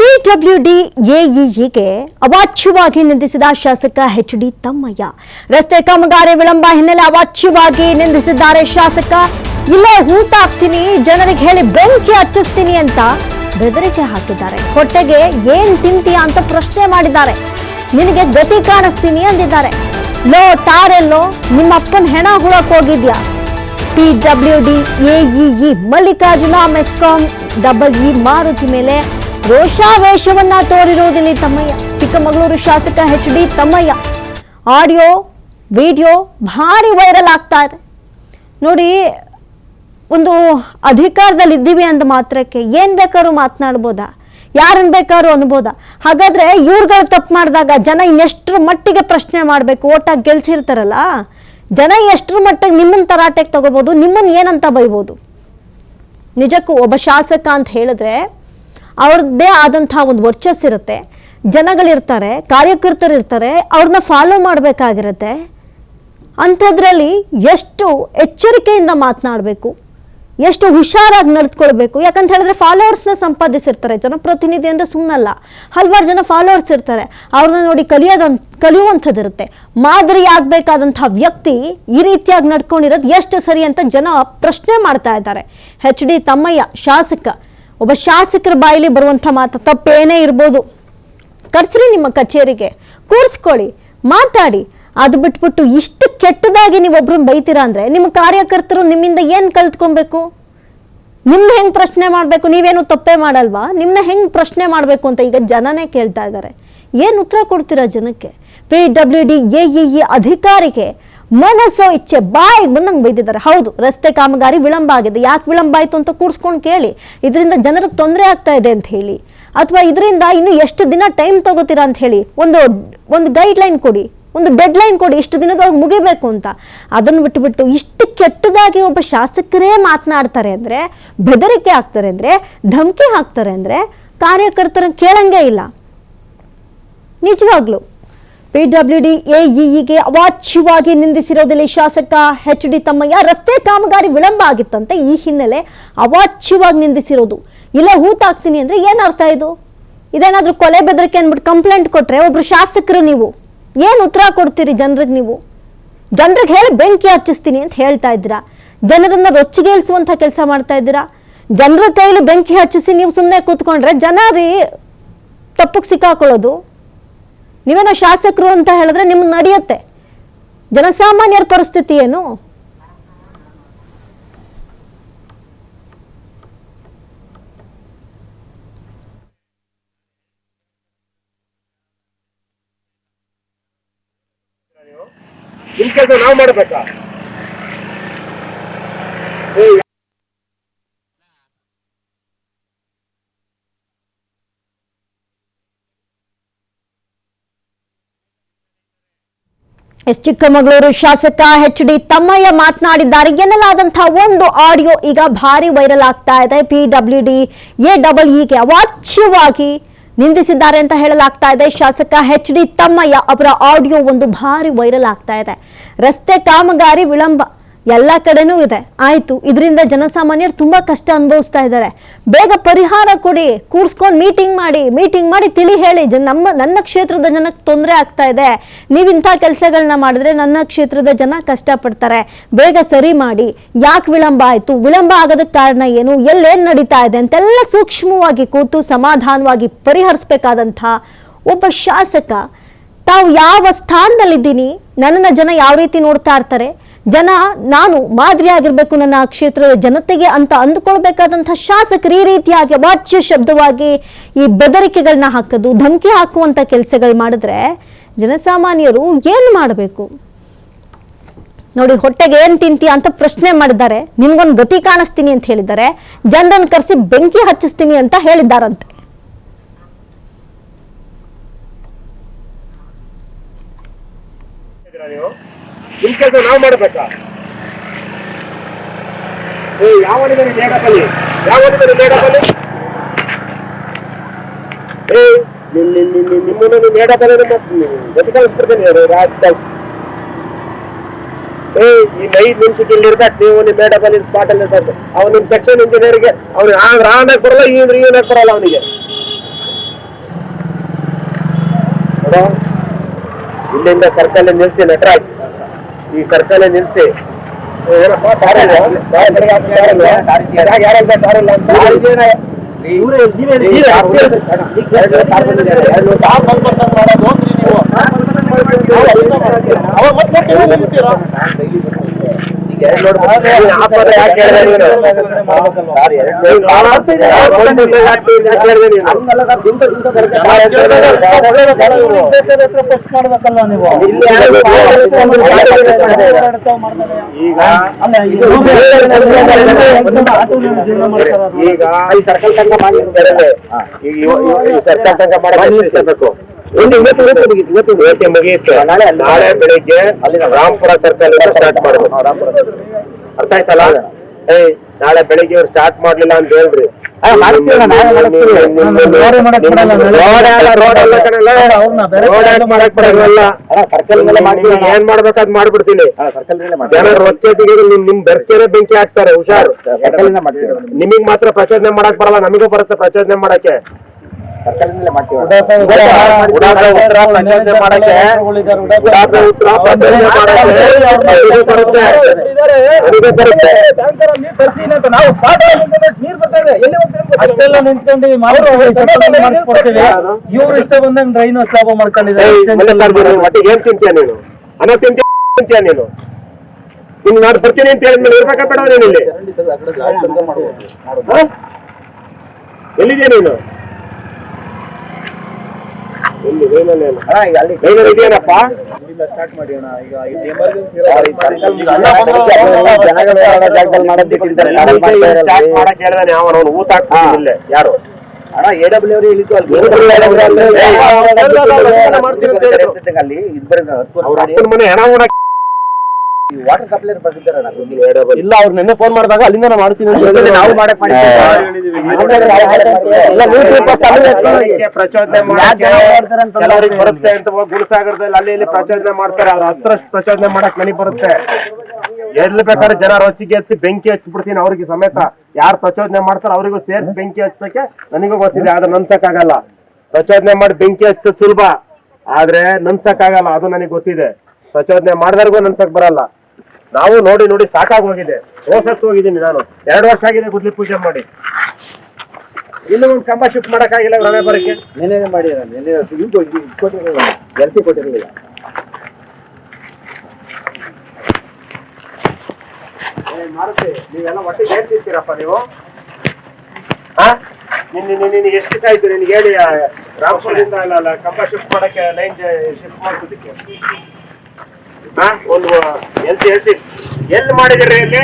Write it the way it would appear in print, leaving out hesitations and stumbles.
PWD ಎಇಇಗೆ ಅವಾಚ್ಯವಾಗಿ ನಿಂದಿಸಿದ ಶಾಸಕ H D. ತಮ್ಮಯ್ಯ. ರಸ್ತೆ ಕಾಮಗಾರಿ ವಿಳಂಬ ಹಿನ್ನೆಲೆ ಅವಾಚ್ಯವಾಗಿ ನಿಂದಿಸಿದ್ದಾರೆ ಶಾಸಕ. ಇಲ್ಲೇ ಹೂತಾಕ್ತೀನಿ, ಜನರಿಗೆ ಹೇಳಿ ಬೆಂಕಿ ಹಚ್ಚಿಸ್ತೀನಿ ಅಂತ ಬೆದರಿಕೆ ಹಾಕಿದ್ದಾರೆ. ಹೊಟ್ಟೆಗೆ ಏನ್ ತಿಂತೀಯ ಅಂತ ಪ್ರಶ್ನೆ ಮಾಡಿದ್ದಾರೆ. ನಿನಗೆ ಗತಿ ಕಾಣಿಸ್ತೀನಿ ಅಂದಿದ್ದಾರೆ. ಲೋ ಟಾರೆಲ್ಲೋ ನಿಮ್ಮಪ್ಪನ ಹೆಣ ಹುಳಕ್ ಹೋಗಿದ್ಯಾ? PWD AEE Mallikarjuna MESCOM double E Maruti ಮೇಲೆ ರೋಷಾವೇಶವನ್ನ ತೋರಿರುವುದಿಲ್ಲ ತಮ್ಮಯ್ಯ. ಚಿಕ್ಕಮಗಳೂರು ಶಾಸಕ ಎಚ್.ಡಿ. ತಮ್ಮಯ್ಯ ಆಡಿಯೋ ವಿಡಿಯೋ ಭಾರಿ ವೈರಲ್ ಆಗ್ತಾ ಇದೆ ನೋಡಿ. ಒಂದು ಅಧಿಕಾರದಲ್ಲಿ ಇದ್ದೀವಿ ಅಂದ ಮಾತ್ರಕ್ಕೆ ಏನ್ ಬೇಕಾದ್ರೂ ಮಾತನಾಡ್ಬೋದಾ? ಯಾರನ್ನ ಬೇಕಾದ್ರೂ ಅನ್ಬೋದಾ? ಹಾಗಾದ್ರೆ ಇವ್ರುಗಳು ತಪ್ಪು ಮಾಡಿದಾಗ ಜನ ಇನ್ನೆಷ್ಟರ ಮಟ್ಟಿಗೆ ಪ್ರಶ್ನೆ ಮಾಡಬೇಕು? ಓಟಾಗಿ ಗೆಲ್ಸಿರ್ತಾರಲ್ಲ ಜನ ಎಷ್ಟರ ಮಟ್ಟಿಗೆ ನಿಮ್ಮನ್ನ ತರಾಟೆಗೆ ತಗೋಬಹುದು, ನಿಮ್ಮನ್ನ ಏನಂತ ಬೈಬೋದು? ನಿಜಕ್ಕೂ ಒಬ್ಬ ಶಾಸಕ ಅಂತ ಹೇಳಿದ್ರೆ ಅವ್ರದ್ದೇ ಆದಂತಹ ಒಂದು ವರ್ಚಸ್ಸಿರುತ್ತೆ. ಜನಗಳಿರ್ತಾರೆ, ಕಾರ್ಯಕರ್ತರು ಇರ್ತಾರೆ, ಅವ್ರನ್ನ ಫಾಲೋ ಮಾಡಬೇಕಾಗಿರುತ್ತೆ. ಅಂಥದ್ರಲ್ಲಿ ಎಷ್ಟು ಎಚ್ಚರಿಕೆಯಿಂದ ಮಾತನಾಡಬೇಕು, ಎಷ್ಟು ಹುಷಾರಾಗಿ ನಡೆದುಕೊಳ್ಬೇಕು. ಯಾಕಂತ ಹೇಳಿದ್ರೆ ಫಾಲೋವರ್ಸ್ನ ಸಂಪಾದಿಸಿರ್ತಾರೆ. ಜನಪ್ರತಿನಿಧಿ ಅಂದರೆ ಸುಮ್ಮನಲ್ಲ, ಹಲವಾರು ಜನ ಫಾಲೋವರ್ಸ್ ಇರ್ತಾರೆ. ಅವ್ರನ್ನ ನೋಡಿ ಕಲಿಯುವಂಥದ್ದಿರುತ್ತೆ. ಮಾದರಿ ಆಗಬೇಕಾದಂಥ ವ್ಯಕ್ತಿ ಈ ರೀತಿಯಾಗಿ ನಡ್ಕೊಂಡಿರೋದು ಎಷ್ಟು ಸರಿ ಅಂತ ಜನ ಪ್ರಶ್ನೆ ಮಾಡ್ತಾ ಇದ್ದಾರೆ. ಎಚ್.ಡಿ. ತಮ್ಮಯ್ಯ ಶಾಸಕ, ಒಬ್ಬ ಶಾಸಕರ ಬಾಯಲ್ಲಿ ಬರುವಂಥ ಮಾತು ತಪ್ಪೇನೇ ಇರ್ಬೋದು. ಕರ್ಸ್ರಿ ನಿಮ್ಮ ಕಚೇರಿಗೆ, ಕೂರಿಸ್ಕೊಳ್ಳಿ, ಮಾತಾಡಿ. ಅದು ಬಿಟ್ಬಿಟ್ಟು ಇಷ್ಟು ಕೆಟ್ಟದಾಗಿ ನೀವೊಬ್ರನ್ನ ಬೈತೀರಾ ಅಂದರೆ ನಿಮ್ಮ ಕಾರ್ಯಕರ್ತರು ನಿಮ್ಮಿಂದ ಏನು ಕಲ್ತ್ಕೊಬೇಕು? ನಿಮ್ಮನ್ನ ಹೆಂಗೆ ಪ್ರಶ್ನೆ ಮಾಡಬೇಕು? ನೀವೇನು ತಪ್ಪೇ ಮಾಡಲ್ವಾ? ನಿಮ್ಮನ್ನ ಹೆಂಗೆ ಪ್ರಶ್ನೆ ಮಾಡಬೇಕು ಅಂತ ಈಗ ಜನನೇ ಕೇಳ್ತಾ ಇದ್ದಾರೆ. ಏನು ಉತ್ತರ ಕೊಡ್ತೀರಾ ಜನಕ್ಕೆ? ಪಿಡಬ್ಲ್ಯೂಡಿ ಎಇಇ ಅಧಿಕಾರಿಗೆ ಮನಸ್ಸೋ ಇಚ್ಛೆ ಬಾಯಿಗೆ ಬಂದಂಗೆ ಬೈದಿದ್ದಾರೆ. ಹೌದು, ರಸ್ತೆ ಕಾಮಗಾರಿ ವಿಳಂಬ ಆಗಿದೆ. ಯಾಕೆ ವಿಳಂಬ ಆಯಿತು ಅಂತ ಕೂರಿಸ್ಕೊಂಡು ಕೇಳಿ. ಇದರಿಂದ ಜನರಿಗೆ ತೊಂದರೆ ಆಗ್ತಾ ಇದೆ ಅಂತ ಹೇಳಿ, ಅಥವಾ ಇದರಿಂದ ಇನ್ನು ಎಷ್ಟು ದಿನ ಟೈಮ್ ತಗೋತೀರಾ ಅಂತ ಹೇಳಿ ಒಂದು ಗೈಡ್ಲೈನ್ ಕೊಡಿ, ಒಂದು ಡೆಡ್ಲೈನ್ ಕೊಡಿ, ಇಷ್ಟು ದಿನದೊಳಗೆ ಮುಗಿಬೇಕು ಅಂತ. ಅದನ್ನು ಬಿಟ್ಟುಬಿಟ್ಟು ಇಷ್ಟು ಕೆಟ್ಟದಾಗಿ ಒಬ್ಬ ಶಾಸಕರೇ ಮಾತನಾಡ್ತಾರೆ ಅಂದರೆ, ಬೆದರಿಕೆ ಹಾಕ್ತಾರೆ ಅಂದರೆ, ಧಮಕಿ ಹಾಕ್ತಾರೆ ಅಂದರೆ ಕಾರ್ಯಕರ್ತರನ್ನು ಕೇಳಂಗೇ ಇಲ್ಲ. ನಿಜವಾಗ್ಲೂ ಪಿಡಬ್ಲ್ಯೂಡಿ ಎಇಇಗೆ ಅವಾಚ್ಯವಾಗಿ ನಿಂದಿಸಿರೋದಿಲ್ಲ ಶಾಸಕ ಎಚ್.ಡಿ. ತಮ್ಮಯ್ಯ. ರಸ್ತೆ ಕಾಮಗಾರಿ ವಿಳಂಬ ಆಗಿತ್ತಂತೆ, ಈ ಹಿನ್ನೆಲೆ ಅವಾಚ್ಯವಾಗಿ ನಿಂದಿಸಿರೋದು. ಇಲ್ಲ ಹೂತಾಕ್ತೀನಿ ಅಂದರೆ ಏನು ಅರ್ಥ ಇದು? ಇದೇನಾದರೂ ಕೊಲೆ ಬೆದರಿಕೆ ಅಂದ್ಬಿಟ್ಟು ಕಂಪ್ಲೇಂಟ್ ಕೊಟ್ಟರೆ ಒಬ್ರು ಶಾಸಕರು ನೀವು ಏನು ಉತ್ತರ ಕೊಡ್ತೀರಿ ಜನರಿಗೆ? ನೀವು ಜನರಿಗೆ ಹೇಳಿ ಬೆಂಕಿ ಹಚ್ಚಿಸ್ತೀನಿ ಅಂತ ಹೇಳ್ತಾ ಇದ್ದೀರಾ. ಜನರನ್ನ ರೊಚ್ಚಿಗೇಳಿಸುವಂಥ ಕೆಲಸ ಮಾಡ್ತಾ ಇದ್ದೀರಾ. ಜನರ ಕೈಲಿ ಬೆಂಕಿ ಹಚ್ಚಿಸಿ ನೀವು ಸುಮ್ಮನೆ ಕೂತ್ಕೊಂಡ್ರೆ ಜನ ತಪ್ಪಿಗೆ ಸಿಕ್ಕಾಕೊಳ್ಳೋದು. ನೀವೇನೋ ಶಾಸಕರು ಅಂತ ಹೇಳಿದ್ರೆ ನಿಮ್ಗೆ ನಡೆಯುತ್ತೆ. ಜನಸಾಮಾನ್ಯರ ಪರಿಸ್ಥಿತಿ ಏನು? ನಾವು ಮಾಡಬೇಕಾ? ಚಿಕ್ಕಮಗಳೂರು ಶಾಸಕ ಎಚ್.ಡಿ. ತಮ್ಮಯ್ಯ ಮಾತನಾಡಿದ್ದಾರೆ ಎನ್ನಲಾದಂತಹ ಒಂದು ಆಡಿಯೋ ಈಗ ಭಾರಿ ವೈರಲ್ ಆಗ್ತಾ ಇದೆ. ಪಿಡಬ್ಲ್ಯೂಡಿ ಎಇಇಗೆ ಅವಾಚ್ಯವಾಗಿ ನಿಂದಿಸಿದ್ದಾರೆ ಅಂತ ಹೇಳಲಾಗ್ತಾ ಇದೆ. ಶಾಸಕ ಎಚ್.ಡಿ. ತಮ್ಮಯ್ಯ ಅವರ ಆಡಿಯೋ ಒಂದು ಭಾರಿ ವೈರಲ್ ಆಗ್ತಾ ಇದೆ. ರಸ್ತೆ ಕಾಮಗಾರಿ ವಿಳಂಬ ಎಲ್ಲ ಕಡೆನೂ ಇದೆ, ಆಯ್ತು. ಇದರಿಂದ ಜನಸಾಮಾನ್ಯರು ತುಂಬಾ ಕಷ್ಟ ಅನುಭವಿಸ್ತಾ ಇದ್ದಾರೆ. ಬೇಗ ಪರಿಹಾರ ಕೊಡಿ, ಕೂರ್ಸ್ಕೊಂಡು ಮೀಟಿಂಗ್ ಮಾಡಿ ತಿಳಿ ಹೇಳಿ. ನನ್ನ ಕ್ಷೇತ್ರದ ಜನಕ್ಕೆ ತೊಂದರೆ ಆಗ್ತಾ ಇದೆ, ನೀವಿಂಥ ಕೆಲಸಗಳನ್ನ ಮಾಡಿದ್ರೆ ನನ್ನ ಕ್ಷೇತ್ರದ ಜನ ಕಷ್ಟಪಡ್ತಾರೆ, ಬೇಗ ಸರಿ ಮಾಡಿ. ಯಾಕೆ ವಿಳಂಬ ಆಯ್ತು, ವಿಳಂಬ ಆಗೋದಕ್ಕೆ ಕಾರಣ ಏನು, ಎಲ್ಲೇನು ನಡೀತಾ ಇದೆ ಅಂತೆಲ್ಲ ಸೂಕ್ಷ್ಮವಾಗಿ ಕೂತು ಸಮಾಧಾನವಾಗಿ ಪರಿಹರಿಸಬೇಕಾದಂಥ ಒಬ್ಬ ಶಾಸಕ ತಾವು ಯಾವ ಸ್ಥಾನದಲ್ಲಿದ್ದೀನಿ, ನನ್ನನ್ನು ಜನ ಯಾವ ರೀತಿ ನೋಡ್ತಾ ಇರ್ತಾರೆ, ನಾನು ಮಾದರಿ ಆಗಿರ್ಬೇಕು ನನ್ನ ಕ್ಷೇತ್ರದ ಜನತೆಗೆ ಅಂತ ಅಂದುಕೊಳ್ಬೇಕಾದಂಥ ಶಾಸಕರು ಈ ರೀತಿಯಾಗಿ ವಾಚ್ಯ ಶಬ್ದವಾಗಿ ಈ ಬೆದರಿಕೆಗಳನ್ನ ಹಾಕೋದು, ಧಮಕಿ ಹಾಕುವಂಥ ಕೆಲಸಗಳು ಮಾಡಿದ್ರೆ ಜನಸಾಮಾನ್ಯರು ಏನು ಮಾಡಬೇಕು ನೋಡಿ? ಹೊಟ್ಟೆಗೆ ಏನು ತಿಂತೀಯ ಅಂತ ಪ್ರಶ್ನೆ ಮಾಡಿದ್ದಾರೆ. ನಿನ್ಗೊಂದು ಗತಿ ಕಾಣಿಸ್ತೀನಿ ಅಂತ ಹೇಳಿದ್ದಾರೆ. ಜನರನ್ನು ಕರೆಸಿ ಬೆಂಕಿ ಹಚ್ಚಿಸ್ತೀನಿ ಅಂತ ಹೇಳಿದ್ದಾರಂತೆ. ನಾವು ಮಾಡಬೇಕಾ? ಯಾವನಿಗೆ ಮೇಡಪಲ್ಲಿ ನಿಮ್ಮನ್ನು ಮೇಡಪಲ್ಲಿ ಗತಿ ಕಳಿಸ್ಬಿಡ್ತೇನೆ ರಾಜ್ಯದಲ್ಲಿ. ಈ 5 ನಿಮಿಷಕ್ಕೆ ಇಲ್ಲಿ ಇರ್ಬೇಕು ನೀವು. ನಿಮ್ಮ ಮೇಡಪಲ್ಲಿ ಸ್ಪಾಟ್ ಅಲ್ಲಿ ಅವ್ನು ನಿಮ್ಮ ಸೆಕ್ಷನ್ ಇಂಜಿನಿಯರ್ಗೆ ಅವ್ನು ಆಗ ಬರಲ್ಲ, ಇವನಾಗ ಬರಲ್ಲ ಅವನಿಗೆ. ಇಲ್ಲಿಂದ ಸರ್ಕಲ್ ನಿಲ್ಸಿ ನಟರಾಜ್, ಈ ಸರ್ಕಲ್ ನಿಲ್ಸಿ ಏನಪ್ಪ ತಾರಿಲ್ಲ ಈಗ ಈ ಸರ್ಕಲ್ ತನಕ ಮಾಡಿ ಸರ್ಕಲ್ ತನಕ ಮಾಡಬೇಕು. ಮುಗಿಯುತ್ತೆ. ನಾಳೆ ಬೆಳಿಗ್ಗೆ ರಾಮ್ಪುರ ಸರ್ಕಲ್ ಸ್ಟಾರ್ಟ್ ಮಾಡಬೇಕು. ಅರ್ಥ ಆಯ್ತಲ್ಲ? ನಾಳೆ ಬೆಳಿಗ್ಗೆ ಇವ್ರು ಸ್ಟಾರ್ಟ್ ಮಾಡ್ಲಿಲ್ಲ ಅಂತ ಹೇಳ್ರಿ. ಏನ್ ಮಾಡ್ಬೇಕಾದ್ ಮಾಡ್ಬಿಡ್ತೀನಿ. ಜನರು ರೊಚ್ಚೆಟಿಗೆ ನಿಮ್ ಬೆರ್ಸ್ಕೆರೆ ಬೆಂಕಿ ಹಾಕ್ತಾರೆ. ಹುಷಾರು. ನಿಮಗ್ ಮಾತ್ರ ಪ್ರಚೋದನೆ ಮಾಡಕ್ ಬರಲ್ಲ, ನಮಗೂ ಬರುತ್ತೆ ಪ್ರಚೋದನೆ ಮಾಡಕ್ಕೆ. ಇವ್ರು ಇಷ್ಟ ಬಂದಂಗ್ ಡ್ರೈನ್ ಸ್ಲಾಬ್ ಮಾಡ್ಕೊಂಡಿದ್ದಾರೆ. ಮಟ್ಟಿಗೆ ಏನ್ ತಿಂತೀಯ ನೀನು? ಅನ್ನ ತಿಂತೀಯ ನೀನು? ನಿನ್ ನಾನು ಬರ್ತೀನಿ ಅಂತ ಹೇಳಿದ್ಮೇಲೆ ಇರ್ಬೇಕಾ ಬೇಡ ನೀನು ಇಲ್ಲಿ? ಎಲ್ಲಿದೆಯಾ ನೀನು? ಇದೆಯೇನಪ್ಪ? ಸ್ಟಾರ್ಟ್ ಮಾಡಿ ಅಣ್ಣ. ಈಗ ಮಾಡಕ್ ಹೇಳಿದಾನೆ ಅವನು ಊಟ ಹಾಕ್ತಿಲ್ಲ ಯಾರು ಅಣ್ಣ AW ಅವರು ಇಲ್ಲಿ ಮನೆ ಹೆಣ ವಾಟರ್ ಸಪ್ಲೈ ಬರ್ತಿದ್ದಾರೆ. ಇಲ್ಲ, ಅವ್ರು ನಿನ್ನೆ ಫೋನ್ ಮಾಡಿದಾಗ ಅಲ್ಲಿಂದ ಮಾಡ್ತೀನಿ ಅಂತ ಹೇಳಿದ್ರೆ ನಾವು ಮಾಡಕ್ ಪ್ರಚೋದನೆ ಬರುತ್ತೆ ಅಂತ ಗುಣಸಾಗರದಲ್ಲಿ ಅಲ್ಲಿ ಇಲ್ಲಿ ಪ್ರಚೋದನೆ ಮಾಡ್ತಾರೆ. ಅವ್ರ ಹತ್ರಷ್ಟು ಪ್ರಚೋದನೆ ಮಾಡಕ್ ನನಗೆ ಬರುತ್ತೆ. ಎಲ್ಲಿ ಬೇಕಾದ್ರೆ ಜನ ರೊಚ್ಚಿಗೆ ಹಚ್ಚಿ ಬೆಂಕಿ ಹಚ್ಚಿಬಿಡ್ತೀನಿ ಅವ್ರಿಗೆ ಸಮೇತ. ಯಾರು ಪ್ರಚೋದನೆ ಮಾಡ್ತಾರೋ ಅವರಿಗೂ ಸೇರ್ಸಿ ಬೆಂಕಿ ಹಚ್ಚಕ್ಕೆ ನನಗೂ ಗೊತ್ತಿದೆ. ಆದ್ರೆ ನನ್ಸಕ್ಕಾಗಲ್ಲ. ಪ್ರಚೋದನೆ ಮಾಡಿ ಬೆಂಕಿ ಹಚ್ಚೋದು ಸುಲಭ, ಆದ್ರೆ ನನ್ಸಕ್ಕಾಗಲ್ಲ. ಅದು ನನಗೆ ಗೊತ್ತಿದೆ. ಪ್ರಚೋದನೆ ಮಾಡಿದವ್ರಿಗೂ ನನ್ಸಕ್ ಬರಲ್ಲ. ನಾವು ನೋಡಿ ನೋಡಿ ಸಾಕಾಗಿ ಹೋಗಿದೆ. ರೋಸತ್ತು ಹೋಗಿದ್ದೀನಿ ನಾನು. 2 ವರ್ಷ ಆಗಿದೆ ಗುದ್ಲಿ ಪೂಜೆ ಮಾಡಿ. ಇನ್ನೂ ಒಂದು ಕಂಬ ಶಿಫ್ಟ್ ಮಾಡಕ್ಕಾಗಿಲ್ಲ. ರವೆ ಬರಕ್ಕೆ ನೆನೆ ಮಾಡಿ ಜಲ್ತಿ ಕೊಟ್ಟಿರಲಿಲ್ಲ. ಮಾರುತಿ, ನೀವೆಲ್ಲ ಒಟ್ಟಿಗೆ ಹೇಳ್ತಿರ್ತೀರಪ್ಪ ನೀವು. ನಿನ್ನ ಎಷ್ಟು ದಿವಸ ಆಯ್ತು ನಿನ್ಗೆ ಹೇಳಿ? ರಾಮಪುರದಿಂದ ಅಲ್ಲ ಕಂಬ ಶಿಫ್ಟ್ ಮಾಡಕ್ಕೆ, ಲೈನ್ ಶಿಫ್ಟ್ ಮಾಡ್ಸೋದಕ್ಕೆ ಒಂದು ಎಲ್ಲಿ ಮಾಡಿದಿರಿ ಇಲ್ಲಿ?